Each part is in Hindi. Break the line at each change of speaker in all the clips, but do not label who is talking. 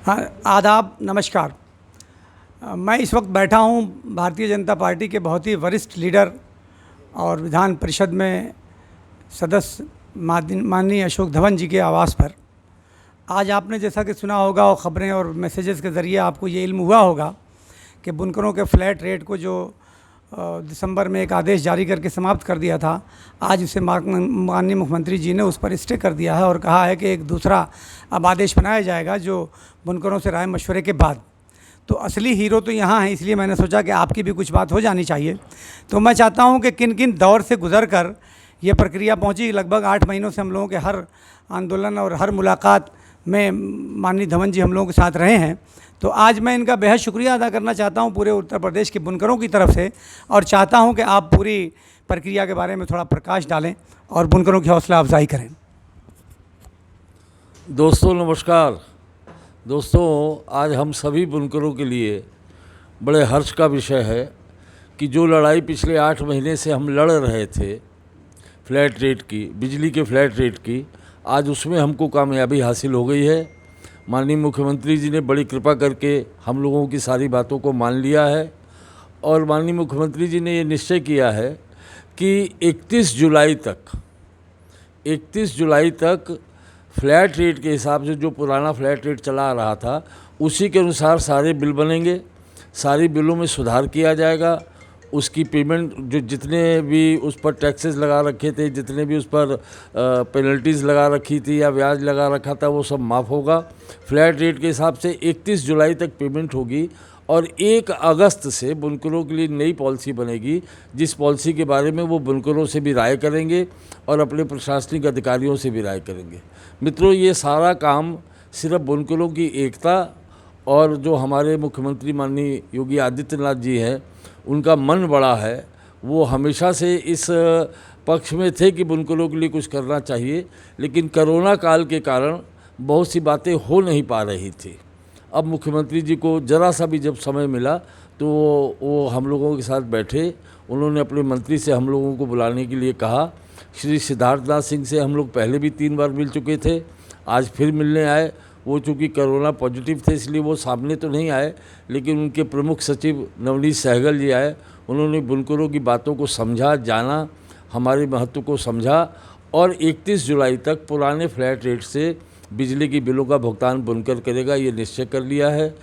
हाँ, आदाब, नमस्कार। मैं इस वक्त बैठा हूँ भारतीय जनता पार्टी के बहुत ही वरिष्ठ लीडर और विधान परिषद में सदस्य माननीय अशोक धवन जी के आवास पर। आज आपने जैसा कि सुना होगा और ख़बरें और मैसेजेस के ज़रिए आपको ये इल्म हुआ होगा कि बुनकरों के फ्लैट रेट को जो दिसंबर में एक आदेश जारी करके समाप्त कर दिया था, आज उसे माननीय मुख्यमंत्री जी ने उस पर स्टे कर दिया है और कहा है कि एक दूसरा अब आदेश बनाया जाएगा जो बुनकरों से राय मशवरे के बाद। तो असली हीरो तो यहाँ है, इसलिए मैंने सोचा कि आपकी भी कुछ बात हो जानी चाहिए। तो मैं चाहता हूँ कि किन किन दौर से गुजर कर ये प्रक्रिया पहुँची। लगभग 8 महीनों से हम लोगों के हर आंदोलन और हर मुलाकात में माननीय धवन जी हम लोगों के साथ रहे हैं। तो आज मैं इनका बेहद शुक्रिया अदा करना चाहता हूं पूरे उत्तर प्रदेश के बुनकरों की तरफ से, और चाहता हूं कि आप पूरी प्रक्रिया के बारे में थोड़ा प्रकाश डालें और बुनकरों की हौसला अफजाई करें।
दोस्तों नमस्कार। दोस्तों, आज हम सभी बुनकरों के लिए बड़े हर्ष का विषय है कि जो लड़ाई पिछले 8 महीने से हम लड़ रहे थे फ्लैट रेट की, बिजली के फ्लैट रेट की, आज उसमें हमको कामयाबी हासिल हो गई है। माननीय मुख्यमंत्री जी ने बड़ी कृपा करके हम लोगों की सारी बातों को मान लिया है और माननीय मुख्यमंत्री जी ने ये निश्चय किया है कि 31 जुलाई तक फ्लैट रेट के हिसाब से जो पुराना फ्लैट रेट चला आ रहा था उसी के अनुसार सारे बिल बनेंगे, सारी बिलों में सुधार किया जाएगा। उसकी पेमेंट जो जितने भी उस पर टैक्सेस लगा रखे थे, जितने भी उस पर पेनल्टीज़ लगा रखी थी या ब्याज लगा रखा था, वो सब माफ़ होगा। फ्लैट रेट के हिसाब से 31 जुलाई तक पेमेंट होगी और 1 अगस्त से बुनकरों के लिए नई पॉलिसी बनेगी, जिस पॉलिसी के बारे में वो बुनकरों से भी राय करेंगे और अपने प्रशासनिक अधिकारियों से भी राय करेंगे। मित्रों, ये सारा काम सिर्फ बुनकरों की एकता और जो हमारे मुख्यमंत्री माननीय योगी आदित्यनाथ जी हैं उनका मन बड़ा है। वो हमेशा से इस पक्ष में थे कि बुनकरों के लिए कुछ करना चाहिए, लेकिन कोरोना काल के कारण बहुत सी बातें हो नहीं पा रही थी। अब मुख्यमंत्री जी को ज़रा सा भी जब समय मिला तो वो हम लोगों के साथ बैठे। उन्होंने अपने मंत्री से हम लोगों को बुलाने के लिए कहा। श्री सिद्धार्थनाथ सिंह से हम लोग पहले भी 3 बार मिल चुके थे, आज फिर मिलने आए। वो चूँकि कोरोना पॉजिटिव थे इसलिए वो सामने तो नहीं आए, लेकिन उनके प्रमुख सचिव नवनीत सहगल जी आए। उन्होंने बुनकरों की बातों को समझा, जाना, हमारे महत्व को समझा और 31 जुलाई तक पुराने फ्लैट रेट से बिजली की बिलों का भुगतान बुनकर करेगा, ये निश्चय कर लिया है।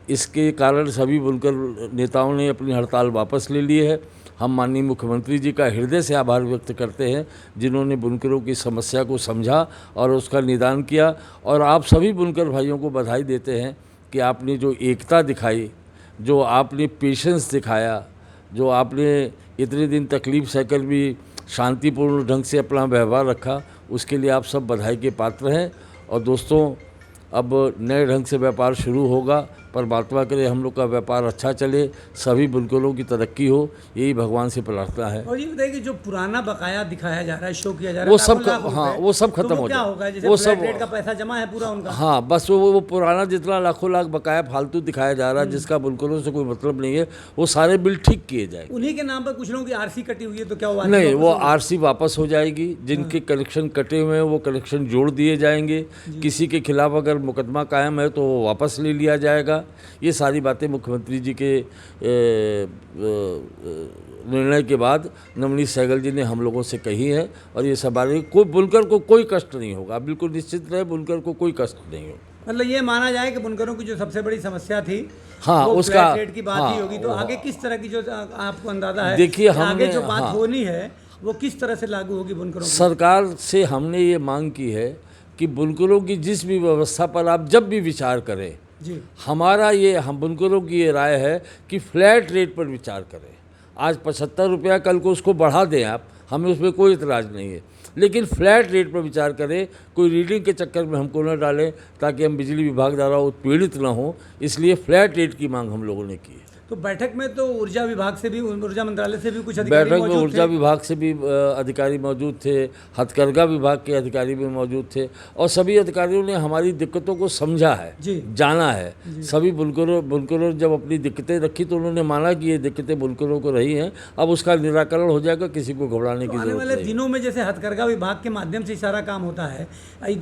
इसके कारण सभी बुनकर नेताओं ने अपनी हड़ताल वापस ले ली है। हम माननीय मुख्यमंत्री जी का हृदय से आभार व्यक्त करते हैं जिन्होंने बुनकरों की समस्या को समझा और उसका निदान किया। और आप सभी बुनकर भाइयों को बधाई देते हैं कि आपने जो एकता दिखाई, जो आपने पेशेंस दिखाया, जो आपने इतने दिन तकलीफ सहकर भी शांतिपूर्ण ढंग से अपना व्यवहार रखा, उसके लिए आप सब बधाई के पात्र हैं। और दोस्तों, अब नए ढंग से व्यापार शुरू होगा। परमात्मा करे हम लोग का व्यापार अच्छा चले, सभी बुनकरों की तरक्की हो, यही भगवान से प्रार्थना है।
और ये बताइए कि जो पुराना बकाया दिखाया जा रहा है, शो किया जा रहा है,
वो सब वो सब खत्म हो
जाए। वो सब रेट का पैसा जमा है पूरा उनका।
हाँ, बस वो पुराना जितना लाखों लाख बकाया फालतू दिखाया जा रहा है, जिसका बुनकरों से कोई मतलब नहीं है, वो सारे बिल ठीक किए जाएंगे।
उन्हीं के नाम पर कुछ लोगों की आरसी कटी हुई है, तो क्या हुआ?
नहीं, वो आरसी वापस हो जाएगी। जिनके कनेक्शन कटे हुए हैं वो कनेक्शन जोड़ दिए जाएंगे। किसी के खिलाफ अगर मुकदमा कायम है तो वो वापस ले लिया जाएगा। ये सारी बातें मुख्यमंत्री जी के निर्णय के बाद नवनीत सहगल जी ने हम लोगों से कही है और ये सब बातें, कोई बुनकर को कोई कष्ट नहीं होगा, बिल्कुल निश्चित रहे, बुनकर को कोई कष्ट नहीं होगा।
मतलब ये माना जाए कि बुनकरों की जो सबसे बड़ी समस्या थी,
हाँ,
वो
उसका
फ्लैट रेट की बात ही होगी। तो आगे किस तरह की जो आपको अंदाजा है,
देखिए,
आगे जो बात होनी है वो किस तरह से लागू होगी बुनकरों की?
सरकार से हमने ये मांग की है कि बुनकरों की जिस भी व्यवस्था पर आप जब भी विचार करें
जी,
हम बुनकरों की ये राय है कि फ्लैट रेट पर विचार करें। आज 75 रुपया, कल को उसको बढ़ा दें आप, हमें उसमें कोई इतराज़ नहीं है, लेकिन फ्लैट रेट पर विचार करें। कोई रीडिंग के चक्कर में हमको न डालें ताकि हम बिजली विभाग द्वारा उत्पीड़ित न हो, इसलिए फ्लैट रेट की मांग हम लोगों ने की है।
तो बैठक में तो ऊर्जा विभाग से भी, ऊर्जा मंत्रालय से भी कुछ अधिकारी
बैठक में
मौजूद
ऊर्जा
थे।
विभाग से भी अधिकारी मौजूद थे, हथकरघा विभाग के अधिकारी भी मौजूद थे और सभी अधिकारियों ने हमारी दिक्कतों को समझा है,
जी।
जाना है। सभी बुनकरों जब अपनी दिक्कतें रखी तो उन्होंने माना कि ये दिक्कतें बुनकरों को रही हैं, अब उसका निराकरण हो जाएगा, किसी को घबराने की
आने
जरूरत
वाले
नहीं।
दिनों में जैसे हथकरघा विभाग के माध्यम से सारा काम होता है,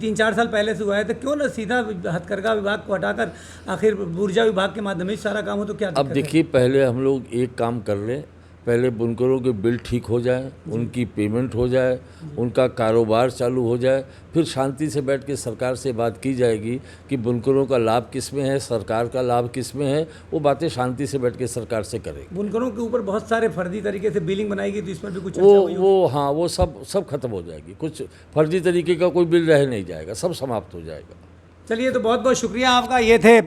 3-4 साल पहले से हुआ है, तो क्यों ना सीधा हथकरघा विभाग को हटाकर आखिर ऊर्जा विभाग के माध्यम से सारा काम हो, तो क्या
अब
दिक्कत है?
देखिए, पहले हम लोग एक काम कर लें, पहले बुनकरों के बिल ठीक हो जाए, उनकी पेमेंट हो जाए, उनका कारोबार चालू हो जाए, फिर शांति से बैठ के सरकार से बात की जाएगी कि बुनकरों का लाभ किस में है, सरकार का लाभ किस में है। वो बातें शांति से बैठ के सरकार से करेंगे।
बुनकरों के ऊपर बहुत सारे फर्जी तरीके से बिलिंग बनाई गई, तो इस पर भी कुछ चर्चा हुई होगी?
वो हाँ, वो सब खत्म हो जाएगी। कुछ फर्जी तरीके का कोई बिल रह नहीं जाएगा, सब समाप्त हो जाएगा।
चलिए, तो बहुत बहुत शुक्रिया आपका। ये थे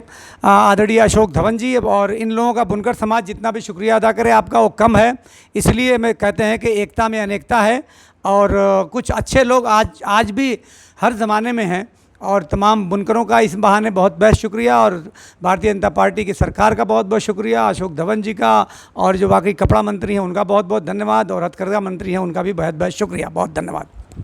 आदरणीय अशोक धवन जी। और इन लोगों का बुनकर समाज जितना भी शुक्रिया अदा करे आपका वो कम है, इसलिए मैं कहते हैं कि एकता में अनेकता है। और कुछ अच्छे लोग आज भी हर ज़माने में हैं, और तमाम बुनकरों का इस बहाने बहुत बहुत शुक्रिया, और भारतीय जनता पार्टी की सरकार का बहुत बहुत शुक्रिया, अशोक धवन जी का, और जो बाकी कपड़ा मंत्री हैं उनका बहुत बहुत धन्यवाद, और हथकरघा मंत्री हैं उनका भी बहुत बहुत शुक्रिया। बहुत धन्यवाद।